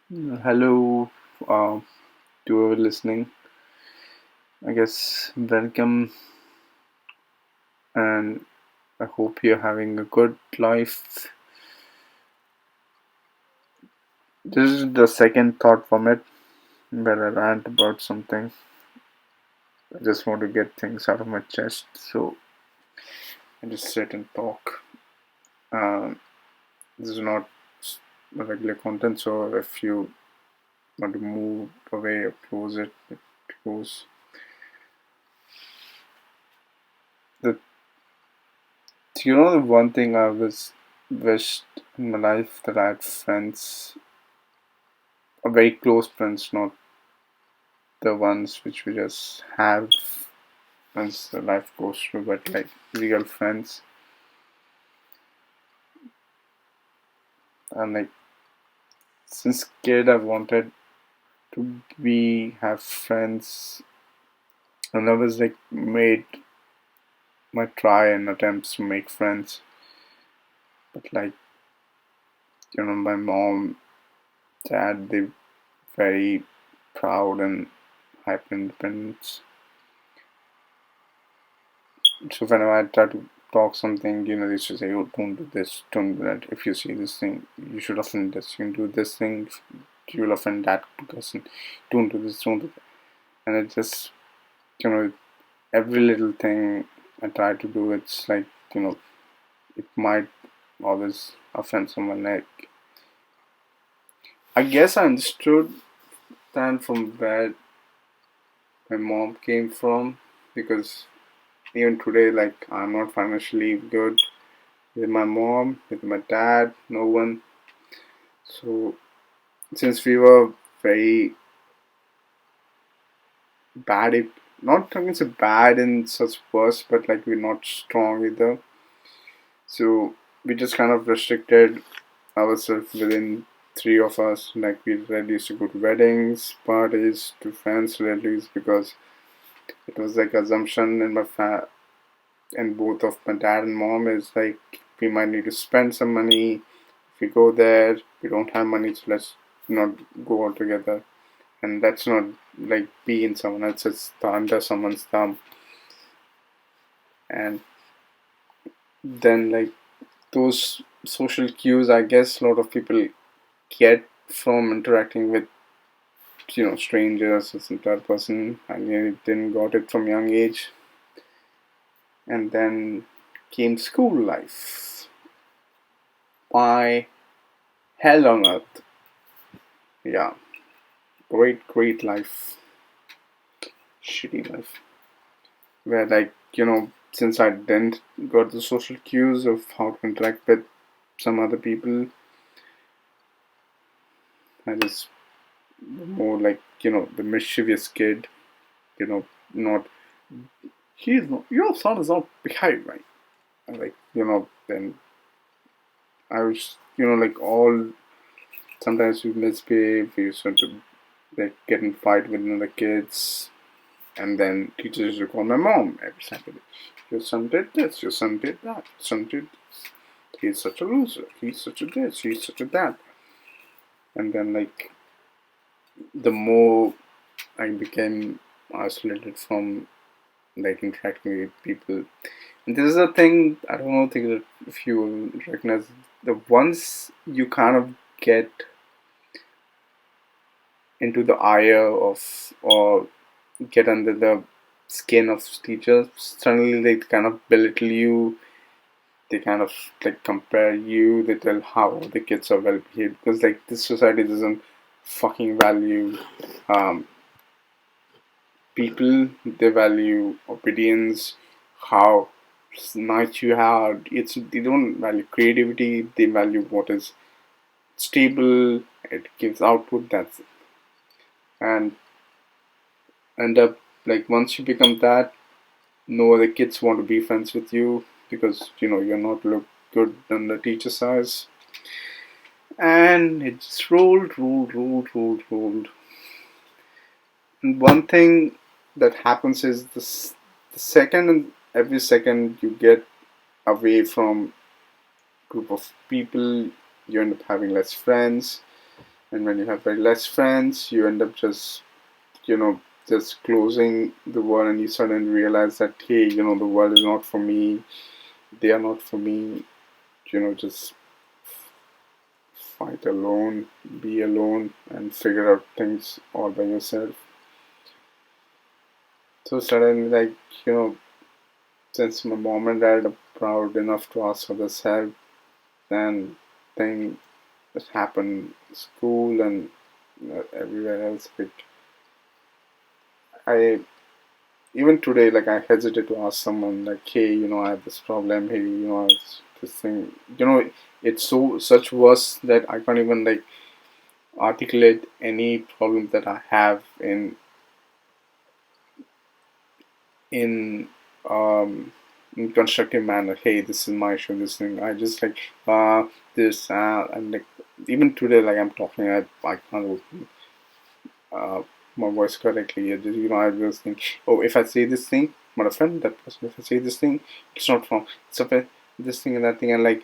Hello, uh, to whoever listening. I guess welcome, and I hope you're having a good life. This is the second thought from it where I rant about something. I just want to get things out of my chest, so I just sit and talk. Um, this is not a regular content, so if you want to move away or close it close. The the one thing I was wished in my life that I had friends, or very close friends, not the ones which we just have as the life goes through, but like real friends. And like since kid, I wanted to be have friends, and I was like made my try and attempts to make friends. But like my mom, dad, they very proud and hyper independent. So whenever I try to talk something, they used to say, "Oh, don't do this, don't do that. If you see this thing, you should offend this. You can do this thing, you will offend that person. Don't do this, don't do that." And it just, every little thing I try to do, it's like, it might always offend someone. Like, I guess I understood that from where my mom came from, because even today, like, I'm not financially good with my mom, with my dad, no one. So since we were very bad, it not talking so bad in such words, but like we're not strong either. So we just kind of restricted ourselves within three of us. Like we really used to go to weddings, parties, to friends, relatives, because it was like assumption in and both of my dad and mom is like we might need to spend some money. If we go there, we don't have money, so let's not go all together. And let's not like be in someone else's under someone's thumb. And then like those social cues, I guess a lot of people get from interacting with strangers or some third person. I didn't got it from young age. And then came school life. Why hell on earth? Yeah, great life, shitty life. Where like since I didn't got the social cues of how to interact with some other people, I just more like the mischievous kid. Not he's not your son is not behaving. And like then I was like all sometimes we misbehave. We used to like get in fight with other kids, and then teachers used to call my mom every Saturday. Your son did this. Your son did that. Your son did this. He's such a loser. He's such a this. He's such a that. And then like the more I became isolated from like interacting with people. And this is a thing I don't know think if you recognize the once you kind of get into the ire of or get under the skin of teachers, suddenly they kind of belittle you. They kind of like compare you. They tell how the kids are well behaved because like this society doesn't fucking value um, people. They value obedience, how nice you are. It's they don't value creativity. They value what is stable. It gives output. That's it. And end up like once you become that, no other kids want to be friends with you because you're not look good in the teacher's eyes. And it just rolled. And one thing that happens is this: the second and every second you get away from group of people, you end up having less friends. And when you have very less friends, you end up just, just closing the world, and you suddenly realize that, hey, the world is not for me, they are not for me, just fight alone, be alone, and figure out things all by yourself. So suddenly, like, you know, since my mom and dad are proud enough to ask for this help, then thing that happened in school and everywhere else, like, I even today, like, I hesitate to ask someone, like, hey, I have this problem, hey, I have this thing, it's so such worse that I can't even like articulate any problem that I have in um in constructive manner. Hey, this is my issue, this thing. I just like this and like even today, like I'm talking, I can't uh my voice correctly. I just think, oh, if I say this thing, I'm not offend that person. If I say this thing, it's not wrong. It's okay. This thing and that thing, and like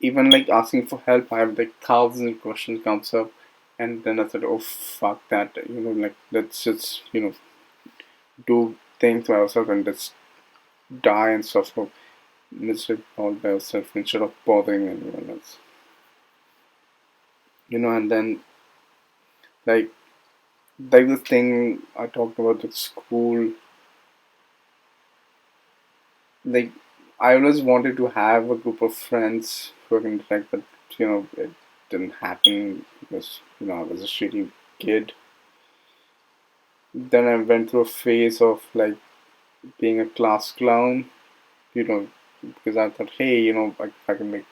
even like asking for help, I have like thousands of questions comes up, and then I said, oh fuck that, like let's just do things by ourselves and just die and suffer miserably all by ourselves instead of bothering anyone else. And then like the thing I talked about at school, like I always wanted to have a group of friends who I can interact, but it didn't happen because I was a shitty kid. Then I went through a phase of like being a class clown, you know, because I thought, hey, I can make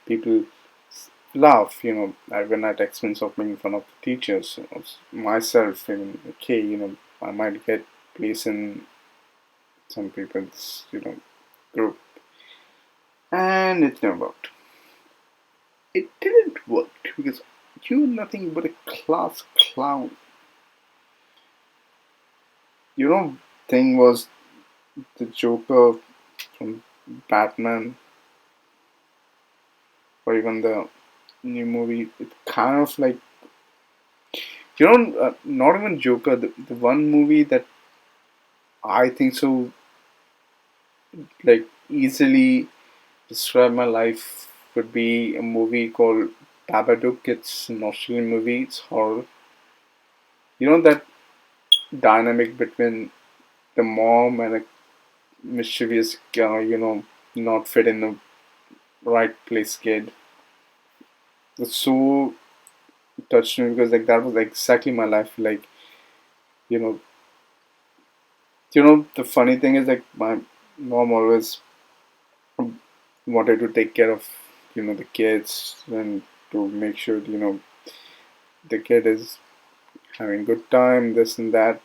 people laugh, when at expense of making fun of the teachers, myself, and okay, I might get place in some people's, group, and it never worked. It didn't work because you're nothing but a class clown. Thing was the Joker from Batman, or even the new movie. It kind of like not even Joker. The one movie that I think so like easily describe my life would be a movie called Babadook. It's an Australian movie. It's horror. That dynamic between the mom and a mischievous guy. Not fit in the right place kid. It's so touched me because like that was exactly my life. Like you know, the funny thing is like my mom always wanted to take care of the kids and to make sure the kid is having good time, this and that.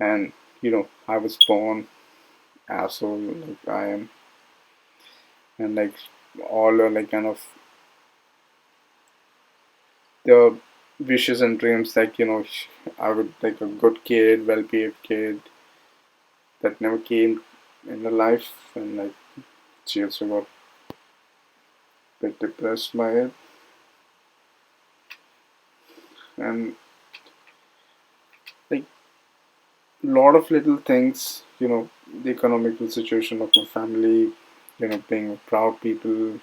And I was born asshole like I am, and like all are like kind of the wishes and dreams, like I would like a good kid, well behaved kid that never came in the life, and like she also got a bit depressed by it. And like a lot of little things, the economical situation of my family, being proud people,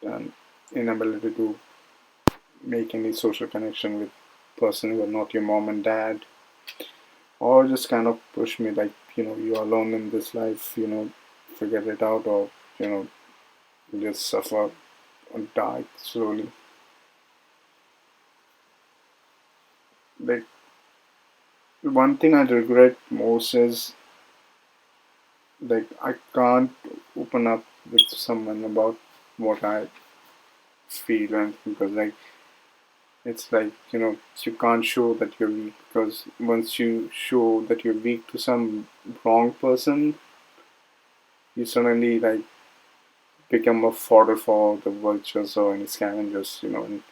and inability to make any social connection with person who are not your mom and dad, or just kind of push me like, you're alone in this life, figure it out, or you know just suffer or die slowly. Like one thing I regret most is like I can't open up with someone about what I feel, and because like it's like you can't show that you're weak, because once you show that you're weak to some wrong person, you suddenly like become a fodder for the vultures or any scavengers. And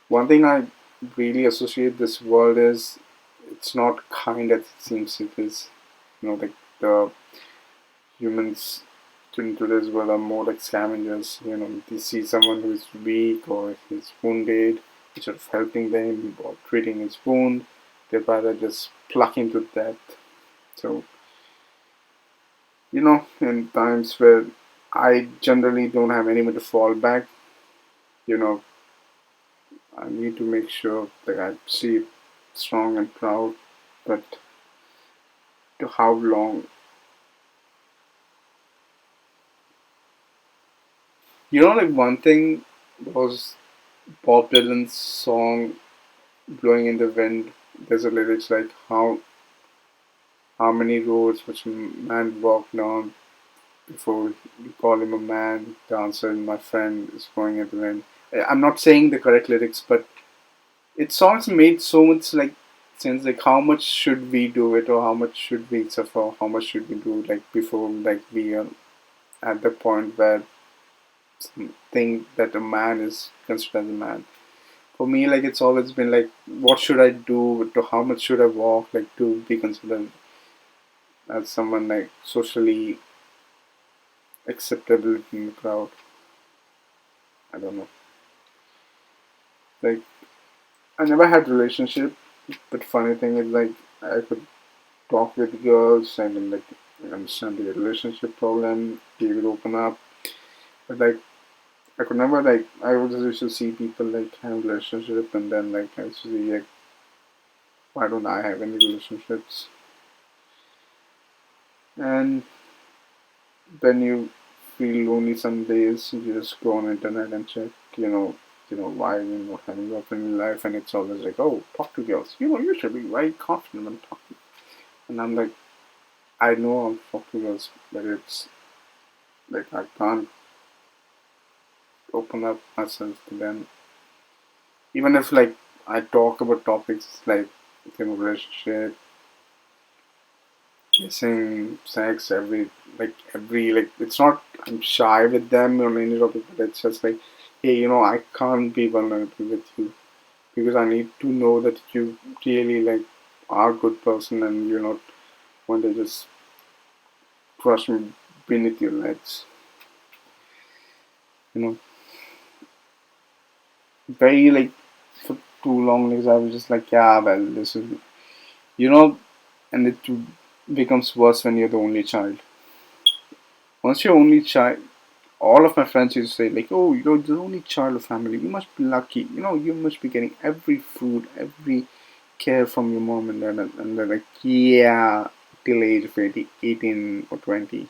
one thing I really associate this world is it's not kind as it seems it is. Like the humans in today's world are more like scavengers. They see someone who is weak or is wounded, instead of helping them or treating his wound, they'd rather just pluck him to death. So, in times where I generally don't have anyone to fall back, you know, I need to make sure that I see strong and proud, but to how long? Like one thing was Bob Dylan's song "Blowing in the Wind." There's a lyrics like how many roads must a man walk down before you call him a man? The answer, my friend, is blowing in the wind. I'm not saying the correct lyrics, but it songs made so much like sense. Like how much should we do it, or how much should we suffer? How much should we do like before like we are at the point where think that a man is considered as a man. For me, like it's always been like, what should I do? To how much should I walk? Like to be considered as someone like socially acceptable in the crowd. I don't know. Like I never had relationship, but funny thing is like I could talk with girls and then like understand the relationship problem. They would open up, but like I could never like I would just used to see people like have relationship and then like I used to see like why don't I have any relationships? And then you feel lonely some days, you just go on internet and check, why you're not having love in your life, and it's always like, oh, talk to girls. You should be very confident when talking. And I'm like, I know I'm talk to girls, but it's like I can't open up myself to them. Even if like I talk about topics like relationship, kissing, sex, every it's not I'm shy with them on any topic, but it's just like, hey, I can't be vulnerable with you because I need to know that you really like are a good person and you're not one to just crush me beneath your legs. You know, very like for too long because I was just like, yeah, well, this is you know, and it becomes worse when you're the only child. Once you're only child, all of my friends used to say like, "Oh, you're the only child of family. You must be lucky. You must be getting every food, every care from your mom and dad." And they're like, "Yeah, till age of 18 or 20.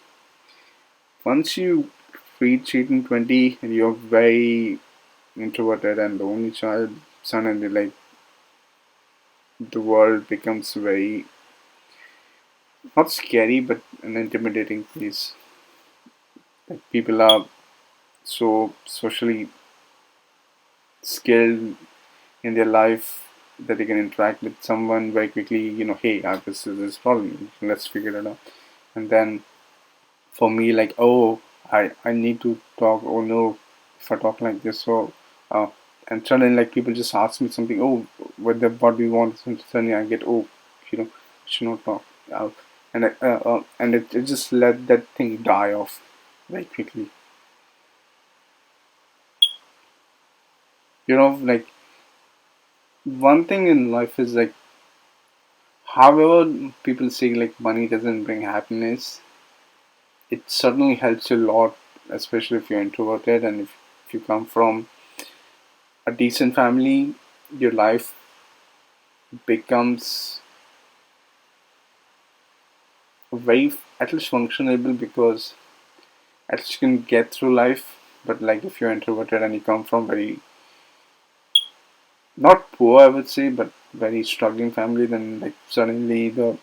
Once you reach 18, 20, and you're very introverted and the only child, suddenly like the world becomes very not scary but an intimidating place. Like people are so socially skilled in their life that they can interact with someone very quickly. Hey, I have this problem. Let's figure it out. And then for me, like, oh, I need to talk. Oh no, if I talk like this, so uh, and suddenly like people just ask me something. Oh, what do you want? And suddenly I get should not talk. And it just let that thing die off very quickly. Like one thing in life is like, however people say like money doesn't bring happiness, it certainly helps you a lot, especially if you're introverted and if you come from a decent family, your life becomes very at least functionable because at least you can get through life. But like if you're introverted and you come from very not poor, I would say, but very struggling family, then like suddenly the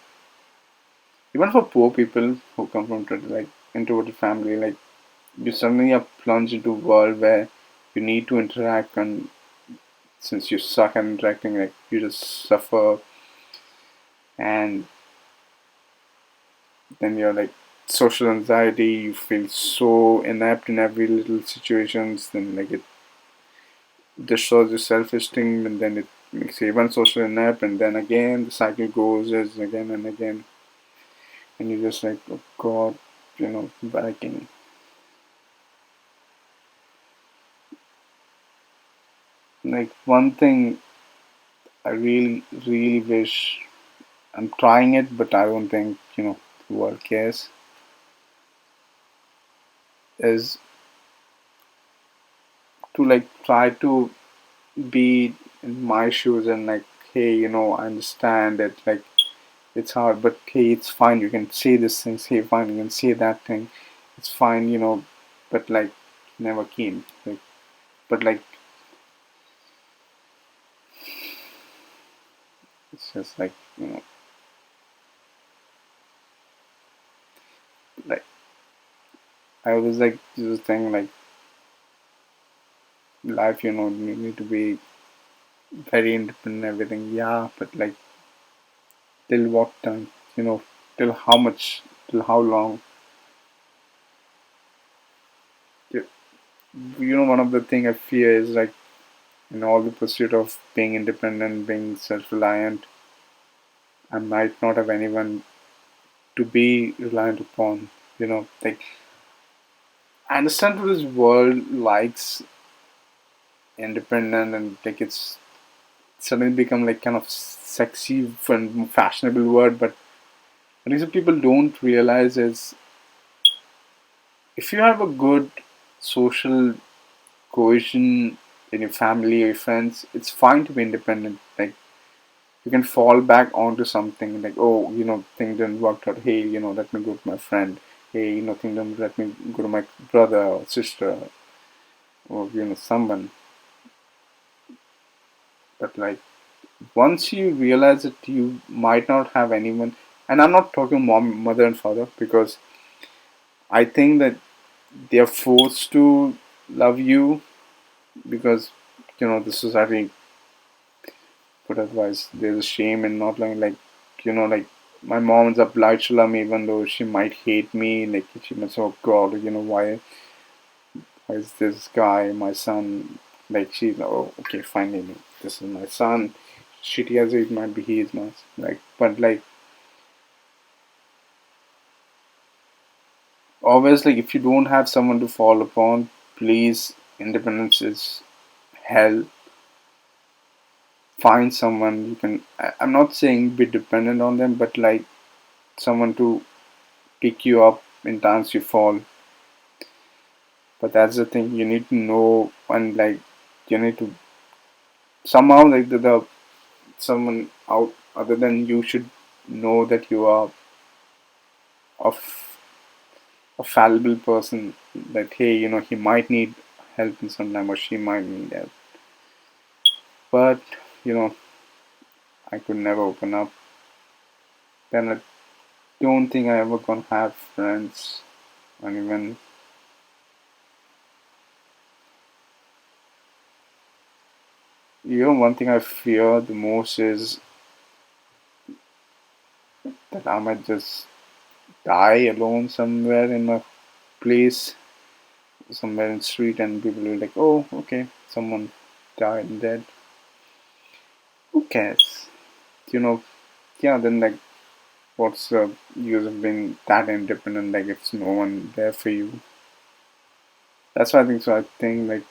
even for poor people who come from like introverted family, like you suddenly are plunged into a world where you need to interact, and since you suck at interacting, like you just suffer, and then you're like social anxiety, you feel so inept in every little situations, then like it destroys your self-esteem, and then it makes you even social inept, and then again the cycle goes as again and again, and you're just like, oh god, backing. Like one thing I really, really wish, I'm trying it, but I don't think, the world cares, is to like try to be in my shoes and like, hey, I understand that like it's hard, but hey, it's fine. You can say this thing, say fine, you can say that thing. It's fine, but like never came. Like, but like it's just like, like I was like this thing like life, you need to be very independent and everything. Yeah, but like till what time? Till how much? Till how long? You one of the thing I fear is like in all the pursuit of being independent, being self-reliant, I might not have anyone to be reliant upon. Like I understand what this world likes independent and like it's suddenly become like kind of sexy and fashionable word, but the reason people don't realize is if you have a good social cohesion in your family or your friends, it's fine to be independent. Like you can fall back onto something like, oh, things didn't work out. Hey, let me go to my friend. Hey, things didn't let me go to my brother or sister or someone. But like once you realize that you might not have anyone, and I'm not talking mom, mother, and father because I think that they're forced to love you because the society put advice. There's a shame in not loving, like like my mom's obliged to love me even though she might hate me. Like she must, oh God, why is this guy my son? Like she's, oh okay, finally this is my son. Shitty as it might be, he is my, like, but like always, like if you don't have someone to fall upon, please, independence is hell. Find someone you can. I'm not saying be dependent on them, but like someone to pick you up in times you fall. But that's the thing, you need to know, and like you need to somehow like the someone out other than you should know that you are of a fallible person. That hey, he might need help in some time or she might need help. But you know, I could never open up. Then I don't think I ever gonna have friends, and even one thing I fear the most is that I might just die alone somewhere in a place, somewhere in the street, and people will be like, "Oh, okay, someone died and dead. Who cares?" You know, yeah. Then like, what's the use of being that independent? Like, if no one there for you. That's why I think so. I think like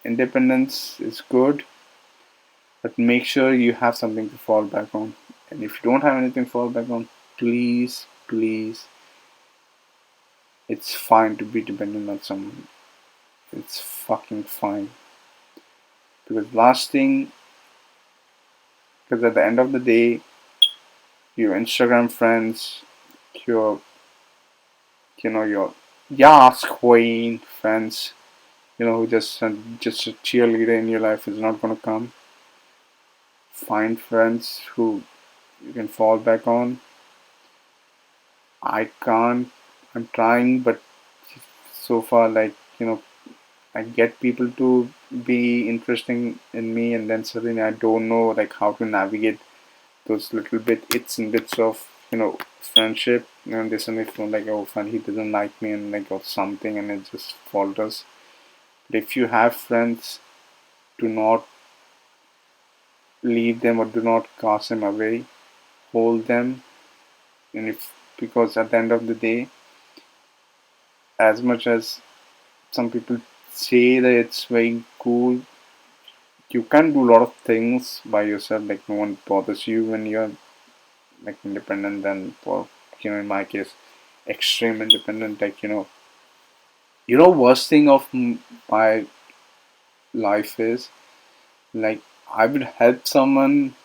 independence is good, but make sure you have something to fall back on. And if you don't have anything to fall back on, please, please, it's fine to be dependent on someone. It's fucking fine. Because last thing, because at the end of the day, your Instagram friends, your, your Yas Queen friends, who just a cheerleader in your life is not gonna come. Find friends who you can fall back on. I can't. I'm trying, but so far, like I get people to be interesting in me, and then suddenly I don't know like how to navigate those little bits and bits of friendship, and they suddenly feel like, oh fun, he doesn't like me and like or something, and it just falters. But if you have friends, do not leave them or do not cast them away. Hold them, and if because at the end of the day, as much as some people say that it's very cool, you can do a lot of things by yourself. Like no one bothers you when you're like independent. And for in my case, extreme independent. Like worst thing of my life is like I would help someone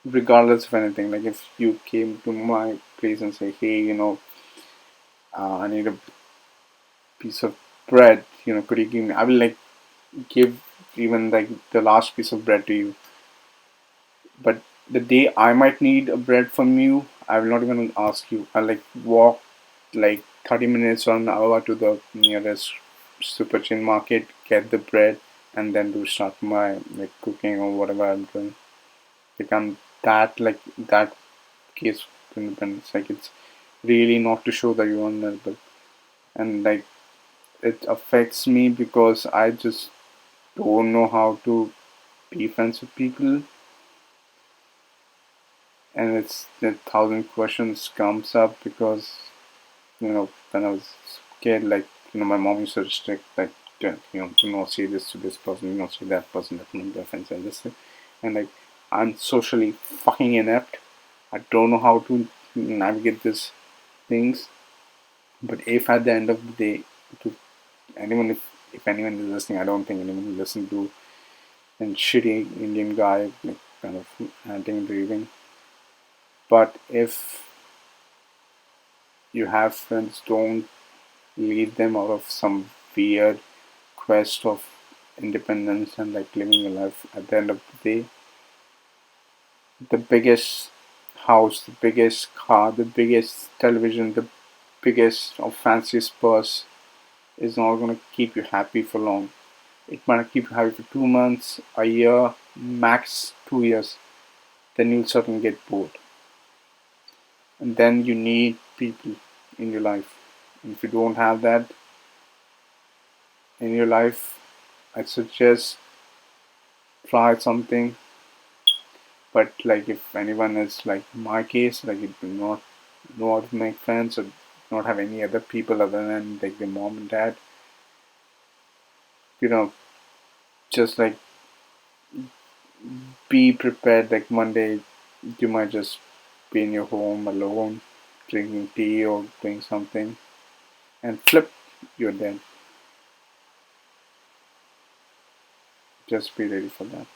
regardless of anything. Like if you came to my place and say, hey, I need a piece of bread. Could you give me? I will like give even like the last piece of bread to you. But the day I might need a bread from you, I will not even ask you. I'll like walk like 30 minutes or an hour to the nearest super chain market, get the bread, and then do start my like cooking or whatever I'm doing. Like I'm that case of independence. Like it's really not to show that you're vulnerable. And like it affects me because I just don't know how to be friends with people, and it's the thousand questions comes up because when I was a kid, like my mom used to restrict like do not say this to this person, do not say that person, that my girlfriends and this thing. And like I'm socially fucking inept. I don't know how to navigate these things. But if at the end of the day, to anyone, if anyone is listening, I don't think anyone will listen to a shitty Indian guy like kind of ranting and raving. But if you have friends, don't lead them out of some weird quest of independence and like living your life. At the end of the day, the biggest house, the biggest car, the biggest television, the biggest or fanciest purse is not going to keep you happy for long. It might keep you happy for 2 months, a year, max 2 years. Then you'll certainly get bored. And then you need people in your life. And if you don't have that in your life, I suggest try something. But like if anyone is like my case, like you do not know how to make friends or not have any other people other than like the mom and dad, you know, just like be prepared. Like one day you might just be in your home alone, drinking tea or doing something, and flip, you're dead. Just be ready for that.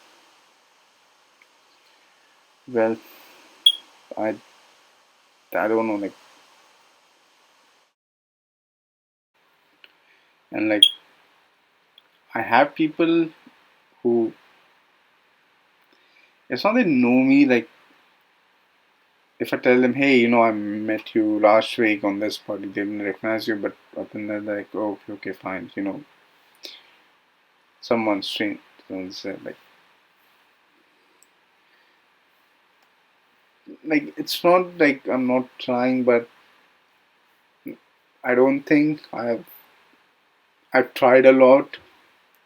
Well, I I don't know, like, and like I have people who it's not they know me. Like if I tell them, hey, I met you last week on this party, they didn't recognize you, but then they're like, oh, okay, okay, fine, someone strange, someone said like it's not like I'm not trying, but I don't think I've tried a lot.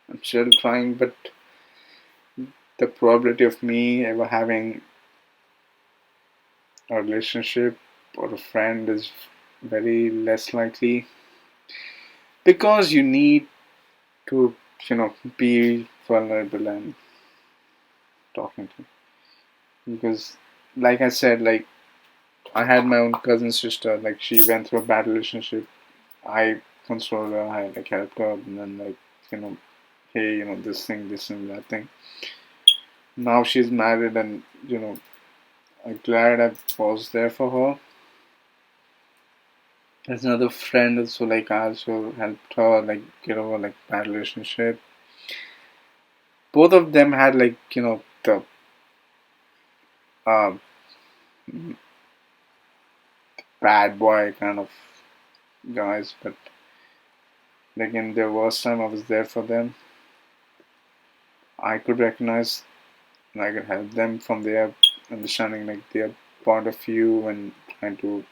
I'm still trying, but the probability of me ever having a relationship or a friend is very less likely because you need to, be vulnerable and talking to. Because, like I said, like I had my own cousin sister, like she went through a bad relationship. I consoled her, I like helped her, and then like, you know, hey, this and that thing. Now she's married, and I'm glad I was there for her. There's another friend also, like I also helped her like get over like bad relationship. Both of them had like the uh, bad boy kind of guys, but like in their worst time, I was there for them. I could recognize and I could help them from their understanding, like their point of view, and trying to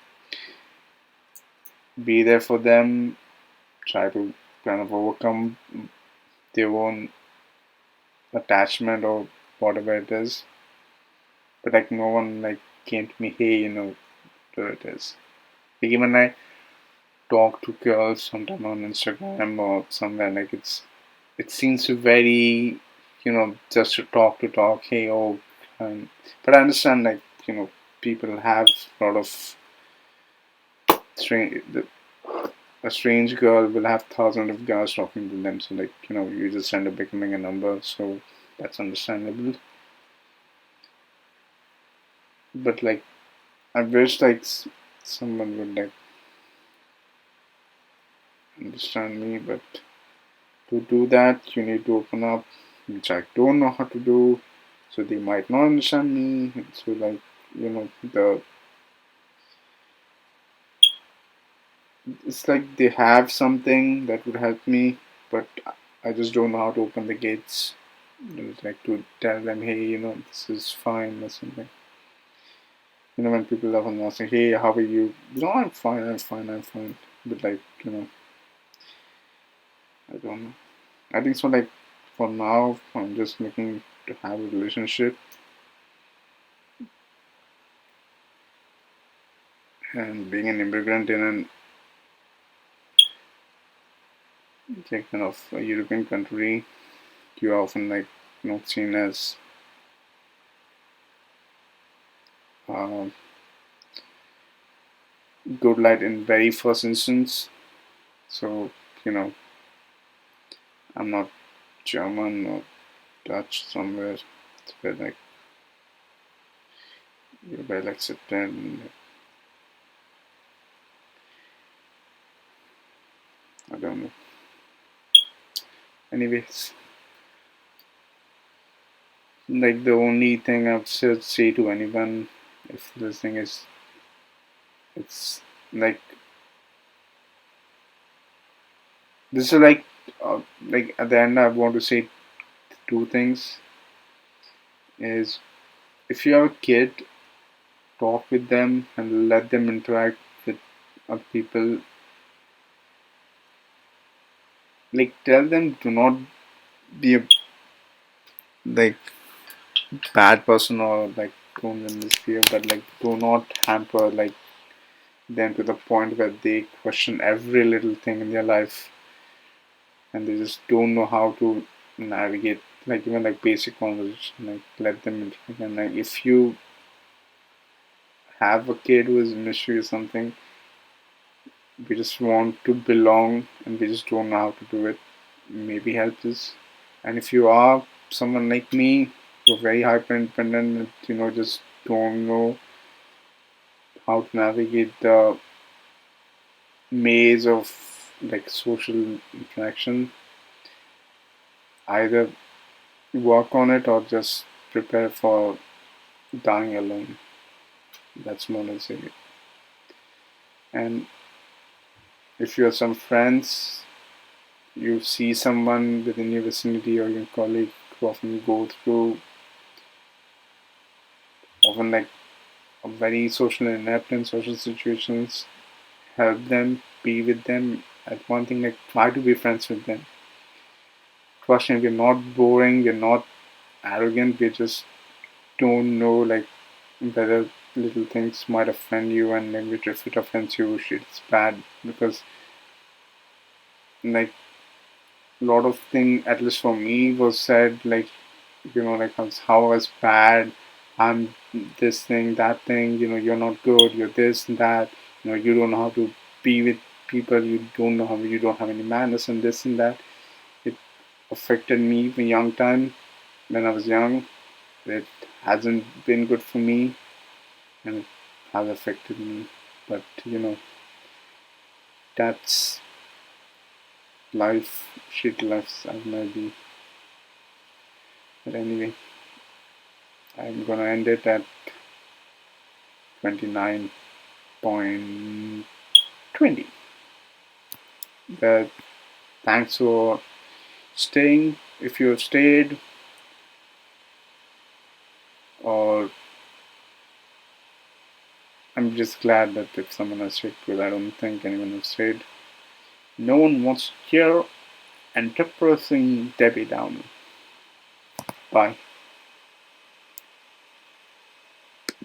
be there for them, try to kind of overcome their own attachment or whatever it is. But like no one like came to me, hey, where it is. Like even I talk to girls sometime on Instagram or somewhere, like it seems very, just to talk, hey, oh, but I understand, like, people have a lot of strange, a strange girl will have thousands of guys talking to them, so, like, you just end up becoming a number, so that's understandable. But, like, I wish, like, someone would, like, understand me, but to do that, you need to open up, which I don't know how to do, so they might not understand me. So, like, the it's like they have something that would help me, but I just don't know how to open the gates. Like to tell them, hey, this is fine or something. When people often ask, hey, how are you? No, I'm fine, I'm fine, I'm fine. But, like, I don't know. I think so. Like, for now, I'm just looking to have a relationship and being an immigrant in an like kind of a European country, you're often, like, seen as uh, good light in very first instance. So, you know I'm not German or Dutch somewhere. It's where, like, you're well accepted. And, I don't know. Anyways, like, the only thing I would say to anyone if listening is, it's like, this is like at the end I want to say two things. Is, if you have a kid, talk with them and let them interact with other people. Like, tell them, do not be a, like, bad person, or, like, don't misbehave, but, like, do not hamper, like, them to the point where they question every little thing in their life and they just don't know how to navigate, like, even, like, basic conversation. Like, let them interact. And, like, if you have a kid who is mischievous or something, we just want to belong and we just don't know how to do it, maybe help us. And if you are someone like me, who's very hyper independent, just don't know how to navigate the maze of, like, social interaction, either work on it or just prepare for dying alone. That's more than say. And if you have some friends, you see someone within your vicinity or your colleague who often go through, often, like, a very social inept in social situations, help them, be with them. At one thing, like, try to be friends with them. Trust me, we're not boring, we're not arrogant, we just don't know, like, whether little things might offend you, and then if it offends you, it's bad. Because, like, a lot of thing, at least for me, was said, like, like, how I was bad, I'm this thing, that thing, you're not good, you're this and that, you don't know how to be with people, you don't have any manners, and this and that. It affected me in young time, when I was young. It hasn't been good for me, and it has affected me. But, that's life, shit life as might be. But anyway, I'm gonna end it at 29.20. But thanks for staying, if you have stayed, or I'm just glad that if someone has stayed, because I don't think anyone has stayed. No one wants to hear enterprising Debbie Downer. Bye.